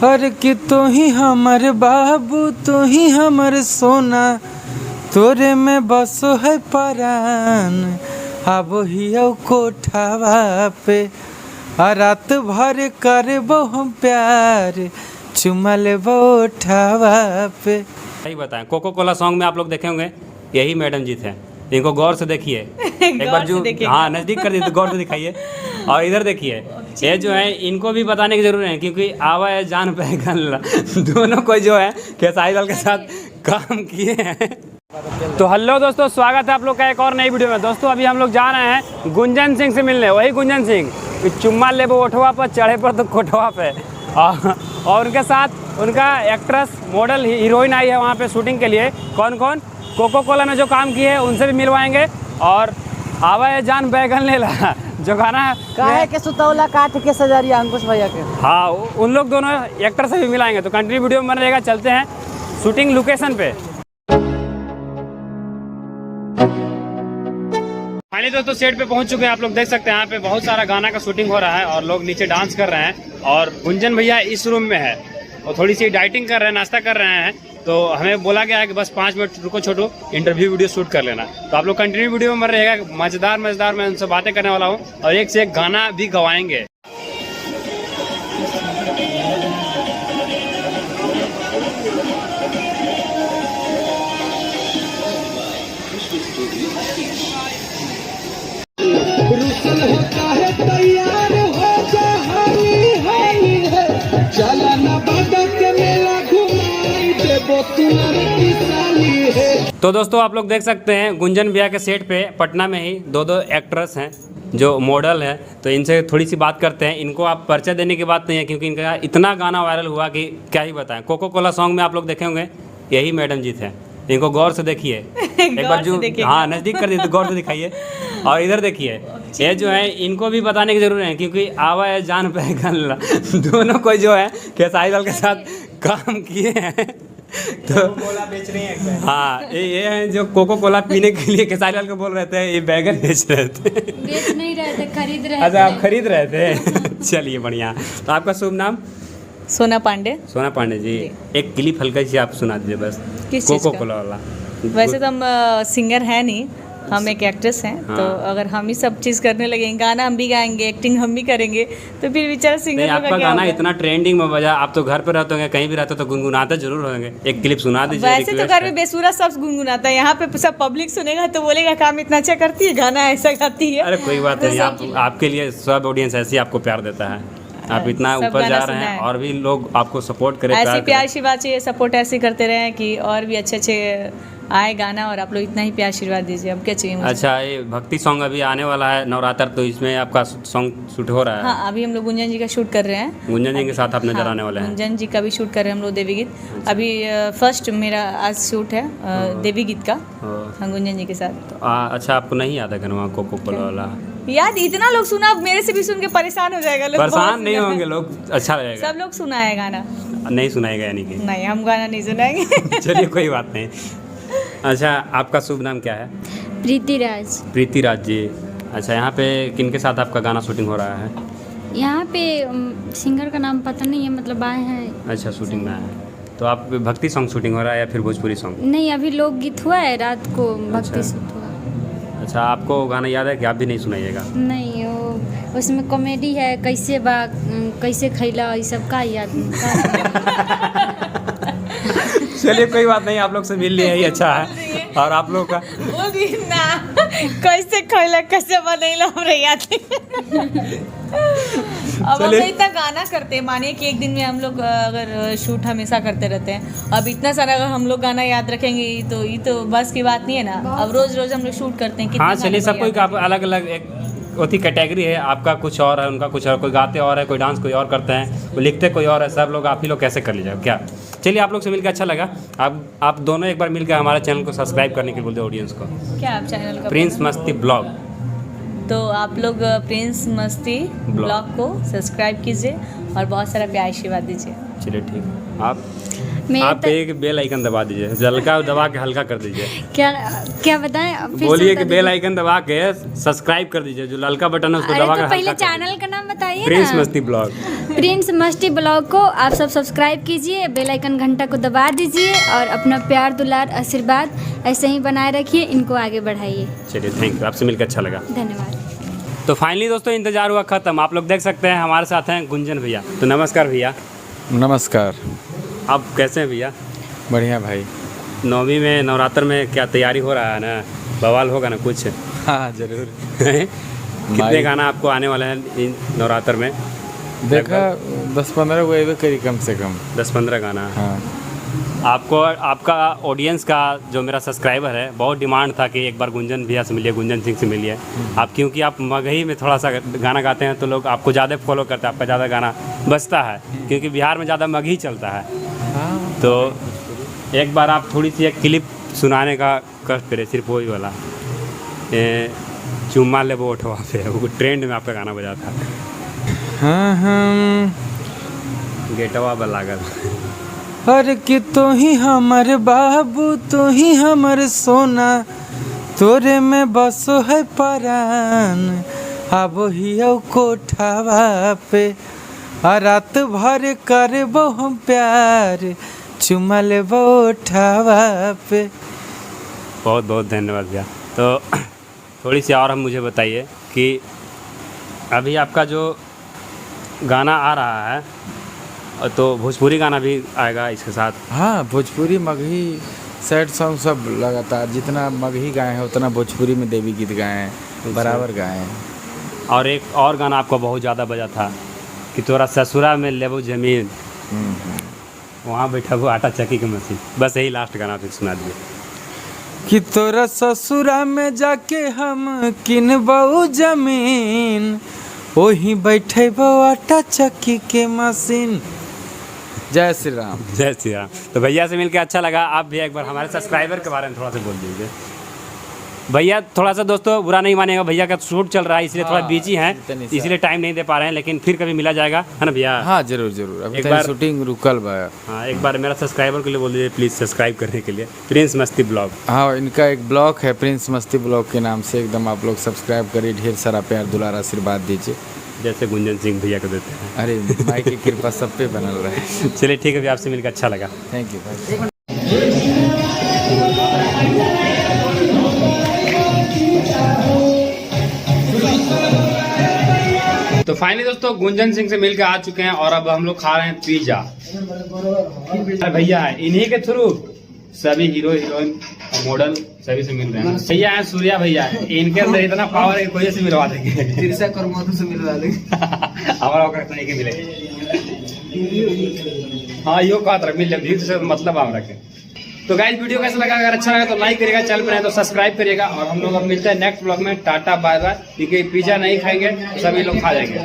और कि तू ही हमर बाबू तू ही हमर सोना तोरे में बसो है परान अब हियो कोठावा पे और रात भर करबो हम प्यार चुमा लेबो उठावा पे। सही बताएं, कोको कोला सॉन्ग में आप लोग देखे होंगे, यही मैडम जी थे। इनको गौर से देखिए एक बार, जो हाँ नज़दीक कर दिए तो गौर से दिखाइए। और इधर देखिए, ये जो है इनको भी बताने की जरूरत है क्योंकि आवा है जान पहचान दोनों को जो है खेसारी लाल के साथ काम किए हैं। तो हेलो दोस्तों, स्वागत है आप लोग का एक और नई वीडियो में। दोस्तों अभी हम लोग जा रहे हैं गुंजन सिंह से मिलने, वही गुंजन सिंह कि चुम्मा लेबो ओठवा पर चढ़े पर तो कोठवा पे। और उनके साथ उनका एक्ट्रेस मॉडल हीरोइन आई है वहाँ पे शूटिंग के लिए। कौन कौन कोको कोला में जो काम किए हैं उनसे भी मिलवाएंगे। और आवा है जान बैगन ले ला जो गाना काहे के सुतौला काट के सजरिया अंकुश भैया के, हाँ उन लोग दोनों एक्टर से भी मिलाएंगे। तो कंटिन्यू वीडियो में बना रहेगा। चलते हैं शूटिंग लोकेशन पे। फाइनली दोस्तों सेट पे पहुंच चुके हैं। आप लोग देख सकते हैं यहाँ पे बहुत सारा गाना का शूटिंग हो रहा है और लोग नीचे डांस कर रहे हैं। और गुंजन भैया इस रूम में है और थोड़ी सी डाइटिंग कर रहे हैं, नाश्ता कर रहे हैं। तो हमें बोला गया है कि बस 5 मिनट रुको छोटू, इंटरव्यू वीडियो शूट कर लेना। तो आप लोग कंटिन्यू वीडियो में रहेगा। मजेदार मैं उनसे बातें करने वाला हूँ और एक से एक गाना भी गवाएंगे। तो दोस्तों आप लोग देख सकते हैं गुंजन भैया के सेट पे पटना में ही दो एक्ट्रेस हैं जो मॉडल है। तो इनसे थोड़ी सी बात करते हैं। इनको आप परिचय देने की बात नहीं है क्योंकि इनका इतना गाना वायरल हुआ कि क्या ही बताएं। कोको कोला सॉन्ग में आप लोग देखे होंगे, यही मैडम जी थे। इनको गौर से देखिए एक बार, जो हाँ नज़दीक कर दिए तो गौर से दिखाइए। और इधर देखिए, ये जो है इनको भी बताने की जरूरत है क्योंकि आवा है जान पहचान दोनों को जो है खेसारी लाल के साथ काम किए हैं। तो कोला बेच रही हैं। हाँ ये हैं जो कोको कोला पीने के लिए खेसारी लाल को बोल रहे थे, ये बैगन बेच रहे थे। बेच नहीं रहे थे, खरीद रहे थे। अच्छा आप खरीद रहे थे चलिए बढ़िया। तो आपका शुभ नाम? सोना पांडे। सोना पांडे जी, एक क्लिप हल्का सी आप सुना दीजिए बस, कोको कोला वाला। वैसे तो हम सिंगर है नहीं, हम एक एक्ट्रेस हैं। हाँ। तो अगर हम ही सब चीज़ करने लगे, गाना हम भी गाएंगे, एक्टिंग हम भी करेंगे, तो फिर बेचारा सिंगर का आपका गाना इतना ट्रेंडिंग में बजा। आप तो घर पे रहते होंगे, कहीं भी रहते तो गुनगुनाते जरूर होंगे। एक क्लिप सुना दीजिए। वैसे तो घर में बेसुरा सब गुनगुनाता है, यहाँ पे सब पब्लिक सुनेगा तो बोलेगा काम इतना अच्छा करती है, गाना ऐसा गाती है। अरे कोई बात नहीं, आपके लिए सब ऑडियंस ऐसे आपको प्यार देता है। आप इतना ऊपर जा रहे हैं और भी लोग आपको सपोर्ट करें। ऐसी प्यार सी बात चाहिए, सपोर्ट ऐसे करते रहे कि और भी अच्छे अच्छे आए गाना, और आप लोग इतना ही प्यार आशीर्वाद दीजिए। अब क्या चाहिए मुझे। अच्छा ये भक्ति सॉन्ग अभी आने वाला है नवरात्र, तो इसमें आपका सॉन्ग शूट हो रहा है? हाँ अभी हम लोग गुंजन जी का शूट कर रहे हैं। गुंजन जी के साथ आप नजर आने वाले हैं? गुंजन जी का भी शूट कर रहे हैं हम लोग, देवी गीत। अभी फर्स्ट मेरा आज शूट है देवी गीत का, हाँ गुंजन जी के साथ। अच्छा आपको नहीं याद है गाना कोको कोला वाला? याद, इतना लोग सुना, मेरे से भी सुन के परेशान हो जाएगा लोग। परेशान नहीं होंगे लोग, अच्छा लगेगा। सब लोग सुना है गाना। नहीं सुनाएगा यानी कि? नहीं हम गाना नहीं सुनाएंगे। चलिए कोई बात नहीं। अच्छा आपका शुभ नाम क्या है? प्रीति राज। प्रीति राज जी, अच्छा यहाँ पे किनके साथ आपका गाना शूटिंग हो रहा है? यहाँ पे सिंगर का नाम पता नहीं है, मतलब आए हैं। अच्छा शूटिंग में आए हैं, तो आप भक्ति सॉन्ग शूटिंग हो रहा है या फिर भोजपुरी सॉन्ग? नहीं अभी लोकगीत हुआ है, रात को भक्ति शूट हुआ। अच्छा आपको गाना याद है कि आप भी नहीं सुनाइएगा? नहीं वो उसमें कॉमेडी है, कैसे बा कैसे खैला, ये सब का याद। चलिए कोई बात नहीं, आप लोग से मिल लिया ही अच्छा है। और आप लोग का वो भी ना कैसे खैला कैसे बनैला हमरे याद। अब हम इतना गाना करते हैं, मानिए कि एक दिन में हम लोग अगर शूट हमेशा करते रहते हैं, अब इतना सारा अगर हम लोग गाना याद रखेंगे तो ये तो बस की बात नहीं है ना। अब रोज रोज हम लोग शूट करते हैं। हाँ चलिए, सब कोई का अलग अलग एक होती कैटेगरी है। आपका कुछ और है, उनका कुछ और, कोई गाते और है, कोई डांस कोई और करते हैं, कोई लिखते कोई और है। सब लोग आप ही लोग कैसे कर लीजिएगा क्या। चलिए आप लोग से मिलकर अच्छा लगा। आप दोनों एक बार मिलकर हमारे चैनल को सब्सक्राइब करने के लिए बोल दो ऑडियंस को। क्या आप चैनल का? प्रिंस मस्ती ब्लॉग। तो आप लोग प्रिंस मस्ती ब्लॉग को सब्सक्राइब कीजिए और बहुत सारा प्यार आशीर्वाद दीजिए। चलिए ठीक। आप आप एक बेल आइकन दबा दीजिए, हल्का दबा के हल्का कर दीजिए। क्या क्या बताएं? फिर से बोलिए बता कि बेल आइकन दबा के सब्सक्राइब कर दीजिए, जो ललका बटन है उसको अरे दबा तो के पहले हल्का कर चैनल का नाम बताइए प्रिंस ना। मस्ती ब्लॉग। प्रिंस मस्ती ब्लॉग को आप सब सब्सक्राइब कीजिए, बेल आइकन घंटा को दबा दीजिए और अपना प्यार दुलार आशीर्वाद ऐसे ही बनाए रखिए, इनको आगे बढ़ाइए। चलिए थैंक यू, आपसे मिलकर अच्छा लगा। धन्यवाद। तो फाइनली दोस्तों इंतजार हुआ खत्म। आप लोग देख सकते हैं हमारे साथ हैं गुंजन भैया। तो नमस्कार भैया। नमस्कार। आप कैसे हैं भैया? बढ़िया भाई। नौवीं में नवरात्र में क्या तैयारी हो रहा है ना? बवाल होगा ना कुछ? हाँ जरूर। कितने गाना आपको आने वाले हैं इन नवरात्र में? देखा 10-15 को एवे करी कम से कम। 10-15 गाना। हाँ। आपको आपका ऑडियंस का जो मेरा सब्सक्राइबर है बहुत डिमांड था कि एक बार गुंजन भैया से मिलिए, गुंजन सिंह से मिलिए आप, क्योंकि आप मगही में थोड़ा सा गाना गाते हैं तो लोग आपको ज़्यादा फॉलो करते हैं, आपका ज़्यादा गाना बजता है क्योंकि बिहार में ज़्यादा मगही चलता है। तो एक बार आप थोड़ी सी एक क्लिप सुनाने का कष्ट करें, सिर्फ वही वाला चुम्मा ले वो उठवा पे, वो ट्रेंड में आपका गाना बजा था। हाँ हाँ। गेटवा बलागल। अरे कि तो ही हमर बाबू, तो ही हमर सोना, तोरे में बसो है परान, अब ही कोठावा पे आ रात भर करबो हम प्यार, चुमा लेबो उठावा पे। बहुत बहुत धन्यवाद भैया। तो थोड़ी सी और हम मुझे बताइए कि अभी आपका जो गाना आ रहा है तो भोजपुरी गाना भी आएगा इसके साथ? हाँ, भोजपुरी मगही सैड सॉन्ग सब लगातार, जितना मगही गाए हैं उतना भोजपुरी में देवी गीत गाए हैं, बराबर गाए हैं। और एक और गाना आपका बहुत ज़्यादा बजा था कि तोरा ससुरा में लेबो जमीन, वहाँ बैठा वो आटा चक्की की मशीन। बस यही लास्ट गाना फिर सुना दिए। कि तोरा ससुरा में जाके हम किनबो जमीन, वही बैठेबो आटा चक्की के मशीन। जय श्री राम। जय श्री राम। तो भैया से मिलकर अच्छा लगा। आप भी एक बार हमारे सब्सक्राइबर के बारे में थोड़ा सा बोल दीजिए भैया। थोड़ा सा दोस्तों बुरा नहीं मानेगा, भैया का शूट चल रहा है इसलिए थोड़ा बिजी हैं, इसलिए टाइम नहीं दे पा रहे हैं, लेकिन फिर कभी मिला जाएगा, है ना भैया? हाँ जरूर जरूर। अभी एक एक बार शूटिंग रुकल बा। हाँ एक बार मेरा सब्सक्राइबर के लिए बोल दीजिए प्लीज़ सब्सक्राइब करने के लिए, प्रिंस मस्ती ब्लॉग। हाँ, इनका एक ब्लॉग है प्रिंस मस्ती ब्लॉग के नाम से, एकदम आप लोग सब्सक्राइब करिए, ढेर सारा प्यार दुलार आशीर्वाद दीजिए, जैसे गुंजन सिंह भैया को देते हैं। अरे माई की कृपा सब पे बनल रहे। चलिए ठीक है भैया, आपसे मिलकर अच्छा लगा। थैंक यू भाई। तो फाइनली दोस्तों गुंजन सिंह से मिलकर आ चुके हैं और अब हम लोग खा रहे हैं पिज्जा। भैया इन्हीं के थ्रू सभी हीरो हीरोइन मॉडल सभी से मिल रहे हैं। भैया है सूर्या भैया, इनके अंदर इतना पावर है कोई से मिलवा देंगे, तिरसा कर्मों से मिलवा देंगे। हमारा औकात नहीं के मिलेगी। हाँ यो कहा था मिल जाए से मतलब हम रखें। तो गाइस वीडियो कैसा लगा? अगर अच्छा लगा तो लाइक करिएगा, चैनल पर नए तो सब्सक्राइब करिएगा और हम लोग अब मिलते हैं नेक्स्ट ब्लॉग में। Tata bye bye. क्योंकि पिज्जा नहीं खाएंगे सभी लोग खा जाएंगे।